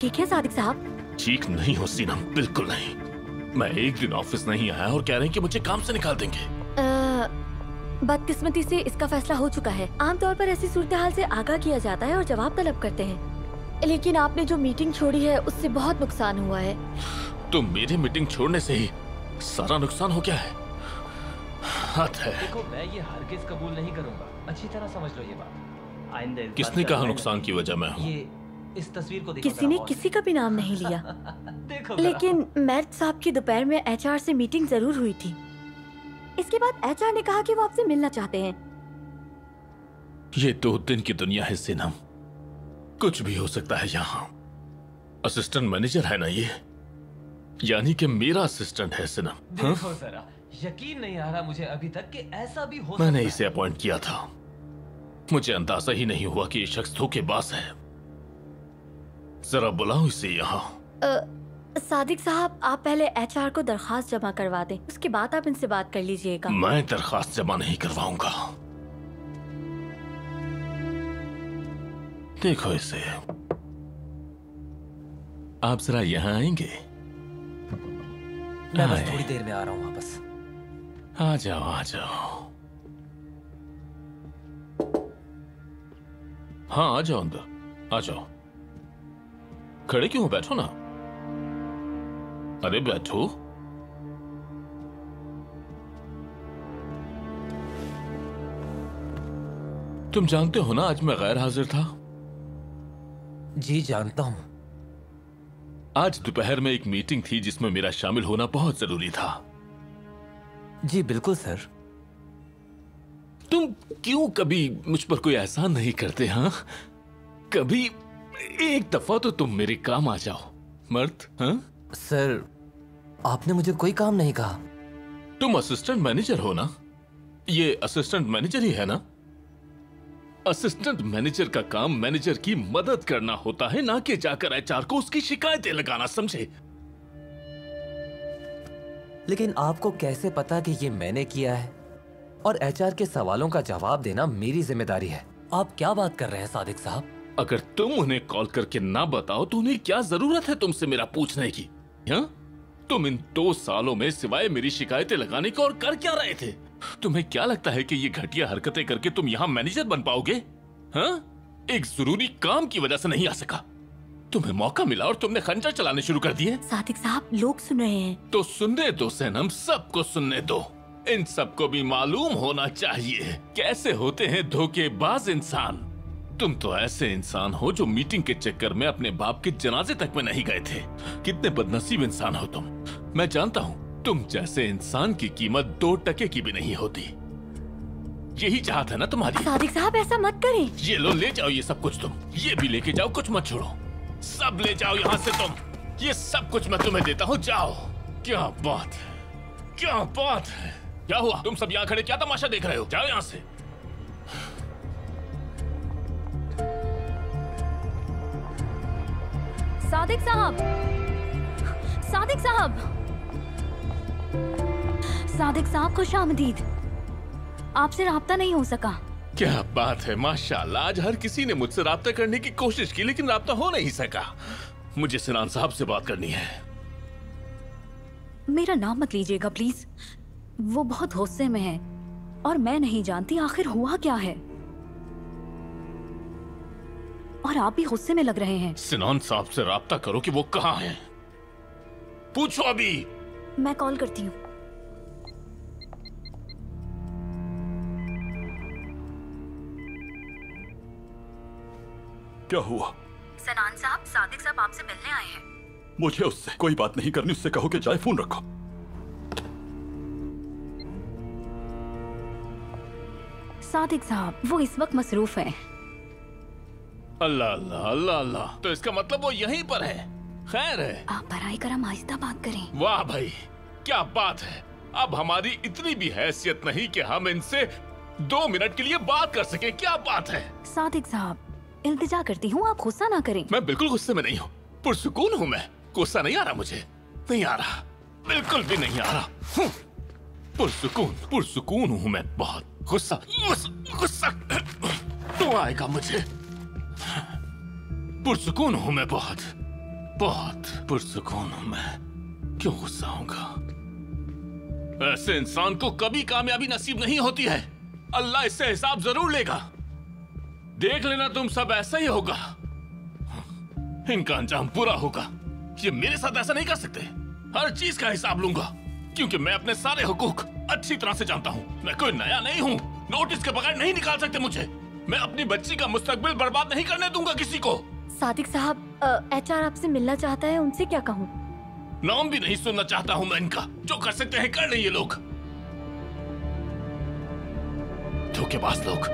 ठीक है सादिक साहब। ठीक नहीं हो सीनम, बिल्कुल नहीं। मैं एक दिन ऑफिस नहीं आया और कह रहे हैं कि मुझे काम से निकाल देंगे। बदकिस्मती से इसका फैसला हो चुका है। आमतौर पर ऐसी सूरत हाल से आगाह किया जाता है और जवाब तलब करते हैं, लेकिन आपने जो मीटिंग छोड़ी है उससे बहुत नुकसान हुआ है। तो मेरी मीटिंग छोड़ने से ही सारा नुकसान हो गया है? हद है। देखो, मैं ये हरगिज कबूल नहीं करूंगा। अच्छी तरह समझ लो ये बात। आइंदा किसने कहा नुकसान की वजह मैं हूँ? ये इस तस्वीर को देखो। किसी ने किसी का भी नाम नहीं लिया। देखो लेकिन मैट साहब की दोपहर में एचआर से मीटिंग जरूर हुई थी। इसके बाद एचआर ने कहा कि वो आपसे मिलना चाहते हैं। ये 2 दिन की दुनिया है सीनम, कुछ भी हो सकता है यहाँ। असिस्टेंट मैनेजर है ना ये, यानी कि मेरा असिस्टेंट है सीनम। देखो जरा, यकीन नहीं आ रहा मुझे अभी तक कि ऐसा भी हो मैंने सकता इसे अपॉइंट किया था। मुझे अंदाजा ही नहीं हुआ कि ये शख्स धोखेबाज है। जरा बुलाओ इसे यहाँ। सादिक साहब, आप पहले एचआर को दरखास्त जमा करवा दें, उसके बाद आप इनसे बात कर लीजिएगा। मैं दरखास्त जमा नहीं करवाऊंगा। देखो इसे। आप जरा यहाँ आएंगे? मैं बस थोड़ी देर में आ रहा हूँ वापस। आ जाओ आ जाओ। हाँ आ जाओ अंदर, आ जाओ। खड़े क्यों हो? बैठो ना। अरे बैठो। तुम जानते हो ना आज मैं गैर हाजिर था। जी जानता हूँ। आज दोपहर में एक मीटिंग थी जिसमें मेरा शामिल होना बहुत जरूरी था। जी बिल्कुल सर। तुम क्यों कभी मुझ पर कोई एहसान नहीं करते? हाँ, कभी एक दफा तो तुम मेरे काम आ जाओ मर्द। हाँ सर, आपने मुझे कोई काम नहीं कहा। तुम असिस्टेंट मैनेजर हो ना? ये असिस्टेंट मैनेजर ही है ना? असिस्टेंट मैनेजर का काम मैनेजर की मदद करना होता है, ना कि जाकर एचआर को उसकी शिकायतें लगाना, समझे? लेकिन आपको कैसे पता कि ये मैंने किया है? और एचआर के सवालों का जवाब देना मेरी जिम्मेदारी है। आप क्या बात कर रहे हैं सादिक साहब? अगर तुम उन्हें कॉल करके ना बताओ तो उन्हें क्या जरूरत है तुमसे मेरा पूछने की? हाँ? तुम इन 2 सालों में सिवाय मेरी शिकायतें लगाने के और कर क्या रहे थे? तुम्हें क्या लगता है कि ये घटिया हरकतें करके तुम यहाँ मैनेजर बन पाओगे? हाँ? एक जरूरी काम की वजह से नहीं आ सका। तुम्हें मौका मिला और तुमने खंजर चलाने शुरू कर दिए। सादिक साहब, लोग सुन रहे हैं। तो सुनने दो सनम, सबको सुनने दो। इन सबको भी मालूम होना चाहिए कैसे होते हैं धोखेबाज इंसान। तुम तो ऐसे इंसान हो जो मीटिंग के चक्कर में अपने बाप के जनाजे तक में नहीं गए थे। कितने बदनसीब इंसान हो तुम। मैं जानता हूँ तुम जैसे इंसान की कीमत 2 टके की भी नहीं होती। यही चाहत है ना तुम्हारी? सादिक साहब, ऐसा मत करें। ये लो, ले जाओ ये सब कुछ। तुम ये भी लेके जाओ, कुछ मत छोड़ो। सब ले जाओ यहाँ से तुम। ये सब कुछ मैं तुम्हें देता हूँ, जाओ। क्या बात है, क्या बात है। क्या हुआ? तुम सब यहाँ खड़े क्या तमाशा देख रहे हो? जाओ यहाँ से। सादिक साहब, सादिक साहब, सादिक साहब, खुशामदीद। आपसे राब्ता नहीं हो सका। क्या बात है, माशाल्लाह। आज हर किसी ने मुझसे राब्ता करने की कोशिश की लेकिन राब्ता हो नहीं सका। मुझे सिनान साहब से बात करनी है। मेरा नाम मत लीजिएगा प्लीज। वो बहुत गुस्से में है और मैं नहीं जानती आखिर हुआ क्या है। और आप भी गुस्से में लग रहे हैं। सिनान साहब से राब्ता करो कि वो कहाँ हैं। पूछो अभी। मैं कॉल करती हूँ। क्या हुआ? सनान साहब, सादिक साहब आपसे मिलने आए हैं। मुझे उससे कोई बात नहीं करनी। उससे कहो कि जाए, फोन रखो। सादिक साहब, वो इस वक्त मसरूफ हैं। अल्लाह अल्लाह अल्लाह अल्लाह। तो इसका मतलब वो यहीं पर है। खैर है। आप बराए करम आहिस्ता बात करें। वाह भाई, क्या बात है। अब हमारी इतनी भी हैसियत नहीं कि हम इनसे 2 मिनट के लिए बात कर सके। क्या बात है। सादिक साहब, इल्तिजा करती हूँ, आप गुस्सा ना करें। मैं बिल्कुल गुस्से में नहीं हूँ, पुरसुकून हूँ मैं। गुस्सा नहीं आ रहा मुझे, नहीं आ रहा, बिल्कुल भी नहीं आ रहा। पुरसुकून हूँ मैं बहुत। गुस्सा गुस्सा तो आएगा मुझे। पुरसुकून हूँ मैं बहुत। बहुत पुरसुकून हूं मैं। क्यों गुस्सा होऊंगा? ऐसे इंसान को कभी कामयाबी नसीब नहीं होती है। अल्लाह इससे हिसाब जरूर लेगा। देख लेना तुम सब ऐसा ही होगा। इनका अंजाम बुरा होगा। ये मेरे साथ ऐसा नहीं कर सकते। हर चीज का हिसाब लूंगा, क्योंकि मैं अपने सारे हुकूक अच्छी तरह से जानता हूँ। मैं कोई नया नहीं हूँ। नोटिस के बगैर नहीं निकाल सकते मुझे। मैं अपनी बच्ची का मुस्तकबिल बर्बाद नहीं करने दूंगा किसी को। सादिक साहब, HR आपसे मिलना चाहता है, उनसे क्या कहूँ? नाम भी नहीं सुनना चाहता हूँ मैं इनका। जो कर सकते हैं कर लें ये लोग, धोखेबाज लोग।